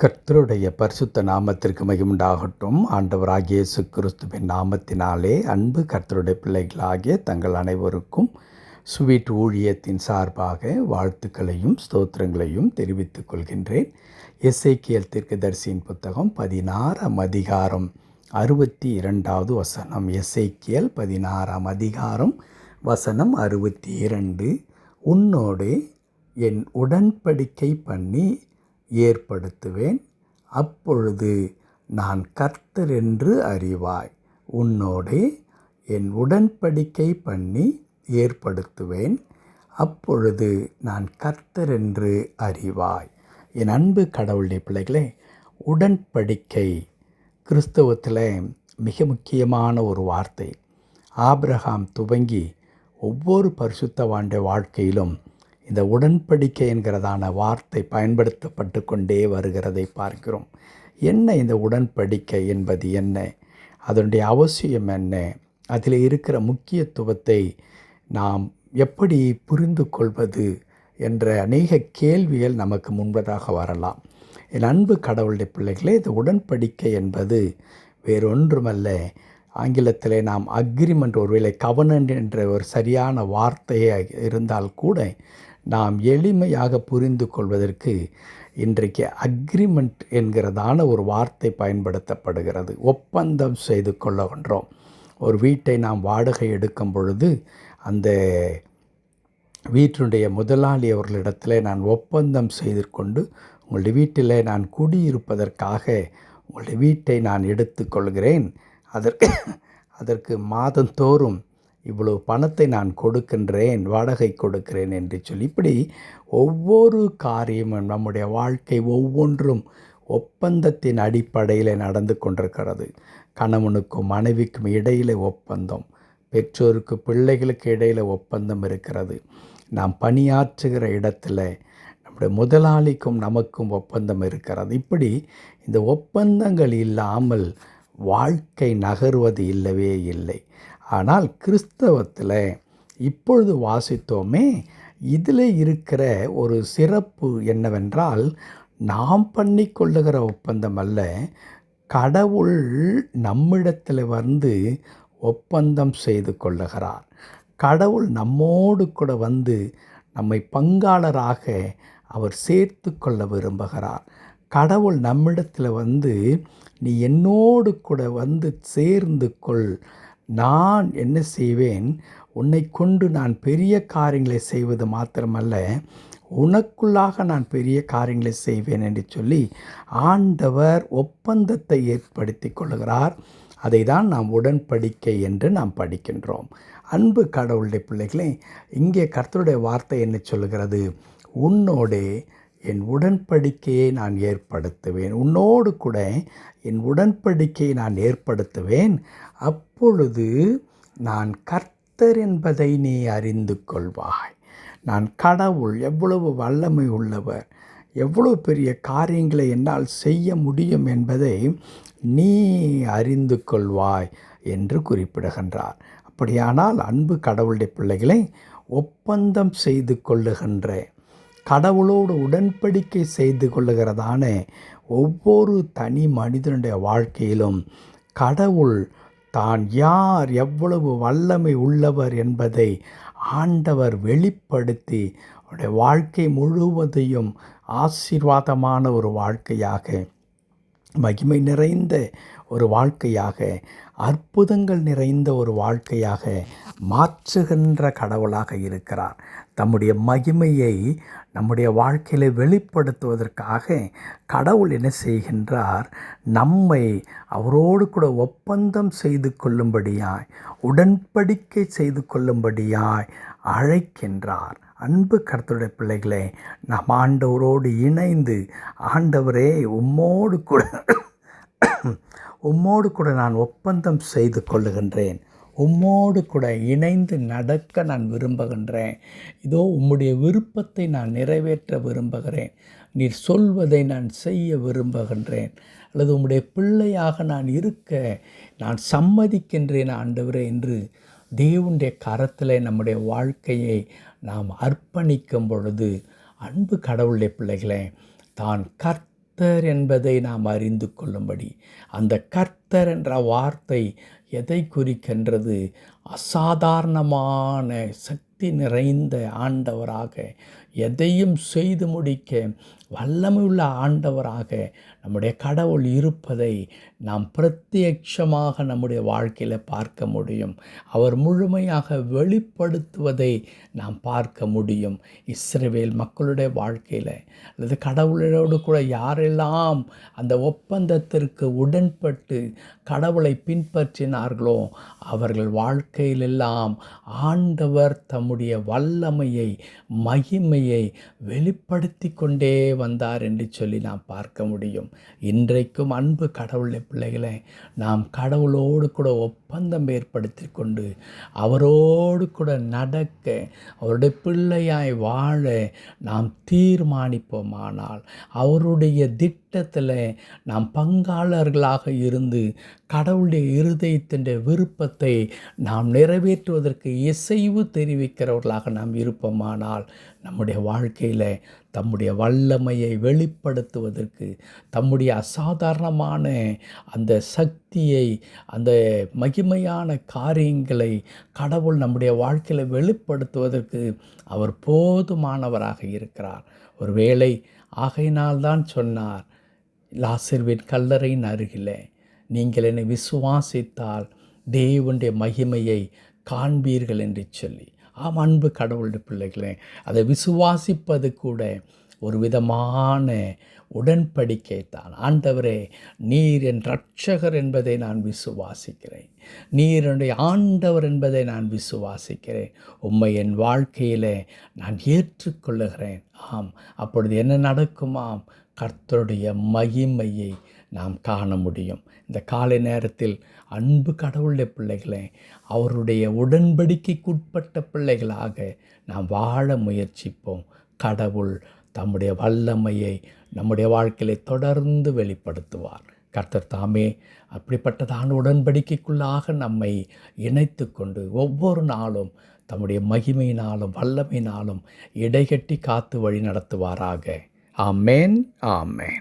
கர்த்தருடைய பரிசுத்த நாமத்திற்கு மகிமுண்டாகட்டும். ஆண்டவராகிய இயேசு கிறிஸ்துவின் நாமத்தினாலே அன்பு கர்த்தருடைய பிள்ளைகளாகிய தங்கள் அனைவருக்கும் ஸ்வீட் ஊழியத்தின் சார்பாக வாழ்த்துக்களையும் ஸ்தோத்திரங்களையும் தெரிவித்துக் கொள்கின்றேன். எசேக்கியேல் தீர்க்கதரிசியின் புத்தகம் 16ஆம் அதிகாரம் 62வது வசனம். எசேக்கியேல் 16ஆம் அதிகாரம் வசனம் 62. உன்னோடே என் உடன்படிக்கை பண்ணி ஏற்படுத்துவேன், அப்பொழுது நான் கர்த்தர் என்று அறிவாய். உன்னோடே என் உடன்படிக்கை பண்ணி ஏற்படுத்துவேன், அப்பொழுது நான் கர்த்தர் என்று அறிவாய். என் அன்பு கடவுளுடைய பிள்ளைகளே, உடன்படிக்கை கிறிஸ்தவத்தில் மிக முக்கியமான ஒரு வார்த்தை. ஆபிரகாம் துவங்கி ஒவ்வொரு பரிசுத்தவானுடைய வாழ்க்கையிலும் இந்த உடன்படிக்கை என்கிறதான வார்த்தை பயன்படுத்தப்பட்டு கொண்டே வருகிறதை பார்க்கிறோம். என்ன இந்த உடன்படிக்கை என்பது என்ன, அதனுடைய அவசியம் என்ன, அதில் இருக்கிற முக்கியத்துவத்தை நாம் எப்படி புரிந்து கொள்வது என்ற அநேக கேள்விகள் நமக்கு முன்பதாக வரலாம். என் அன்பு கடவுளுடைய பிள்ளைகளே, இந்த உடன்படிக்கை என்பது வேறொன்றுமல்ல. ஆங்கிலத்திலே நாம் அக்ரிமெண்ட், ஒருவேளை கவனன்ட் என்ற ஒரு சரியான வார்த்தையே இருந்தால் கூட நாம் எளிமையாக புரிந்து கொள்வதற்கு இன்றைக்கு அக்ரிமெண்ட் என்கிறதான ஒரு வார்த்தை பயன்படுத்தப்படுகிறது. ஒப்பந்தம் செய்து கொள்ளுகின்றோம். ஒரு வீட்டை நாம் வாடகை எடுக்கும் பொழுது அந்த வீட்டினுடைய முதலாளி அவர்களிடத்தில் நான் ஒப்பந்தம் செய்து கொண்டு உங்களுடைய வீட்டில் நான் குடியிருப்பதற்காக உங்களுடைய வீட்டை நான் எடுத்துக்கொள்கிறேன், அதற்கு மாதந்தோறும் இவ்வளவு பணத்தை நான் கொடுக்கின்றேன், வாடகை கொடுக்கிறேன் என்று சொல்லி, இப்படி ஒவ்வொரு காரியமும் நம்முடைய வாழ்க்கை ஒவ்வொன்றும் ஒப்பந்தத்தின் அடிப்படையில் நடந்து கொண்டிருக்கிறது. கணவனுக்கும் மனைவிக்கும் இடையில் ஒப்பந்தம், பெற்றோருக்கு பிள்ளைகளுக்கு இடையில் ஒப்பந்தம் இருக்கிறது. நாம் பணியாற்றுகிற இடத்துல நம்முடைய முதலாளிக்கும் நமக்கும் ஒப்பந்தம் இருக்கிறது. இப்படி இந்த ஒப்பந்தங்கள் இல்லாமல் வாழ்க்கை நகர்வது இல்லவே இல்லை. ஆனால் கிறிஸ்தவத்தில் இப்பொழுது வாசித்தோமே, இதில் இருக்கிற ஒரு சிறப்பு என்னவென்றால், நாம் பண்ணி கொள்ளுகிற ஒப்பந்தம் அல்ல, கடவுள் நம்மிடத்தில் வந்து ஒப்பந்தம் செய்து கொள்ளுகிறார். கடவுள் நம்மோடு கூட வந்து நம்மை பங்காளராக அவர் சேர்த்து கொள்ள விரும்புகிறார். கடவுள் நம்மிடத்தில் வந்து, நீ என்னோடு கூட வந்து சேர்ந்து கொள், நான் என்ன செய்வேன், உன்னை கொண்டு நான் பெரிய காரியங்களை செய்வது மாத்திரமல்ல, உனக்குள்ளாக நான் பெரிய காரியங்களை செய்வேன் என்று சொல்லி ஆண்டவர் ஒப்பந்தத்தை ஏற்படுத்தி கொள்கிறார். அதை தான் நாம் உடன்படிக்கை என்று நாம் படிக்கின்றோம். அன்பு கடவுளுடைய பிள்ளைகளே, இங்கே கர்த்தருடைய வார்த்தை என்ன சொல்கிறது, உன்னோடே என் உடன்படிக்கையை நான் ஏற்படுத்துவேன், உன்னோடு கூட என் உடன்படிக்கையை நான் ஏற்படுத்துவேன், அப்பொழுது நான் கர்த்தர் என்பதை நீ அறிந்து கொள்வாய். நான் கடவுள், எவ்வளவு வல்லமை உள்ளவர், எவ்வளவு பெரிய காரியங்களை என்னால் செய்ய முடியும் என்பதை நீ அறிந்து கொள்வாய் என்று குறிப்பிடுகின்றார். அப்படியானால் அன்பு கடவுளுடைய பிள்ளைகளை, ஒப்பந்தம் செய்து கொள்ளுகின்ற, கடவுளோடு உடன்படிக்கை செய்து கொள்ளுகிறதான ஒவ்வொரு தனி மனிதனுடைய வாழ்க்கையிலும் கடவுள் தான் யார், எவ்வளவு வல்லமை உள்ளவர் என்பதை ஆண்டவர் வெளிப்படுத்தி அவருடைய வாழ்க்கை முழுவதையும் ஆசீர்வாதமான ஒரு வாழ்க்கையாக, மகிமை நிறைந்த ஒரு வாழ்க்கையாக, அற்புதங்கள் நிறைந்த ஒரு வாழ்க்கையாக மாற்றுகின்ற கடவுளாக இருக்கிறார். தம்முடைய மகிமையை நம்முடைய வாழ்க்கையில் வெளிப்படுத்துவதற்காக கடவுள் என்ன செய்கின்றார், நம்மை அவரோடு கூட ஒப்பந்தம் செய்து கொள்ளும்படியாய், உடன்படிக்கை செய்து கொள்ளும்படியாய் அழைக்கின்றார். அன்பு கர்த்தருடைய பிள்ளைகளே, நாம் ஆண்டவரோடு இணைந்து, ஆண்டவரே உம்மோடு கூட நான் ஒப்பந்தம் செய்து கொள்ளுகின்றேன், உம்மோடு கூட இணைந்து நடக்க நான் விரும்புகின்றேன், இதோ உம்முடைய விருப்பத்தை நான் நிறைவேற்ற விரும்புகிறேன், நீர் சொல்வதை நான் செய்ய விரும்புகின்றேன், அல்லது உம்முடைய பிள்ளையாக நான் இருக்க நான் சம்மதிக்கின்றேன் ஆண்டவரே என்று தேவனுடைய கரத்தில் நம்முடைய வாழ்க்கையை நாம் அர்ப்பணிக்கும் பொழுது, அன்பு கடவுளுடைய பிள்ளைகளே, தான் கர்த்தர் கர்த்தர் என்பதை நாம் அறிந்து கொள்ளும்படி, அந்த கர்த்தர் என்ற வார்த்தை எதை குறிக்கின்றது? அசாதாரணமான சக்தி நிறைந்த ஆண்டவராக, எதையும் செய்து முடிக்க வல்லமையுள்ள ஆண்டவராக நம்முடைய கடவுள் இருப்பதை நாம் பிரத்யட்சமாக நம்முடைய வாழ்க்கையில் பார்க்க முடியும். அவர் முழுமையாக வெளிப்படுத்துவதை நாம் பார்க்க முடியும். இஸ்ரவேல் மக்களுடைய வாழ்க்கையில் அல்லது கடவுளோடு கூட யாரெல்லாம் அந்த ஒப்பந்தத்திற்கு உடன்பட்டு கடவுளை பின்பற்றினார்களோ அவர்கள் வாழ்க்கையிலெல்லாம் ஆண்டவர் தம்முடைய வல்லமையை, மகிமையை வெளிப்படுத்தி கொண்டே வந்தார் என்று சொல்லி நாம் பார்க்க முடியும். இன்றைக்கும் அன்பு கடவுளுடைய பிள்ளைகளை, நாம் கடவுளோடு கூட ஒப்பந்தம் ஏற்படுத்தி கொண்டு அவரோடு கூட நடக்க, அவருடைய பிள்ளையாய் வாழ நாம் தீர்மானிப்போமானால், அவருடைய திட்டத்தில் நாம் பங்காளர்களாக இருந்து கடவுளுடைய இருதயத்தின் விருப்பத்தை நாம் நிறைவேற்றுவதற்கு இசைவு தெரிவிக்கிறவர்களாக நாம் இருப்போமானால், நம்முடைய வாழ்க்கையில் தம்முடைய வல்லமையை வெளிப்படுத்துவதற்கு, தம்முடைய அசாதாரணமான அந்த சக்தியை, அந்த மகிமையான காரியங்களை கடவுள் நம்முடைய வாழ்க்கையில் வெளிப்படுத்துவதற்கு அவர் போதுமானவராக இருக்கிறார். ஒருவேளை ஆகையினால்தான் சொன்னார், லாசருவின் கல்லறையின் அருகில் நீங்கள் என்னை விசுவாசித்தால் தேவனுடைய மகிமையை காண்பீர்கள் என்று சொல்லி. ஆம் அன்பு கடவுளுடைய பிள்ளைகளே, அதை விசுவாசிப்பது கூட ஒரு விதமான உடன்படிக்கை தான். ஆண்டவரே, நீர் என் இரட்சகர் என்பதை நான் விசுவாசிக்கிறேன், நீர் என்னுடைய ஆண்டவர் என்பதை நான் விசுவாசிக்கிறேன், உம்மை என் வாழ்க்கையில் நான் ஏற்றுக்கொள்ளுகிறேன். ஆம், அப்பொழுது என்ன நடக்குமாம்? கர்த்தருடைய மகிமையை நாம் காண முடியும். இந்த காலை நேரத்தில் அன்பு கடவுளுடைய பிள்ளைகளே, அவருடைய உடன்படிக்கைக்குட்பட்ட பிள்ளைகளாக நாம் வாழ முயற்சிப்போம். கடவுள் தம்முடைய வல்லமையை நம்முடைய வாழ்க்கையிலே தொடர்ந்து வெளிப்படுத்துவார். கர்த்தர் தாமே அப்படிப்பட்டதான உடன்படிக்கைக்குள்ளாக நம்மை இணைத்து கொண்டு ஒவ்வொரு நாளும் தம்முடைய மகிமையினாலும் வல்லமையினாலும் இடைகட்டி காத்து வழி நடத்துவாராக. ஆமேன், ஆமேன்.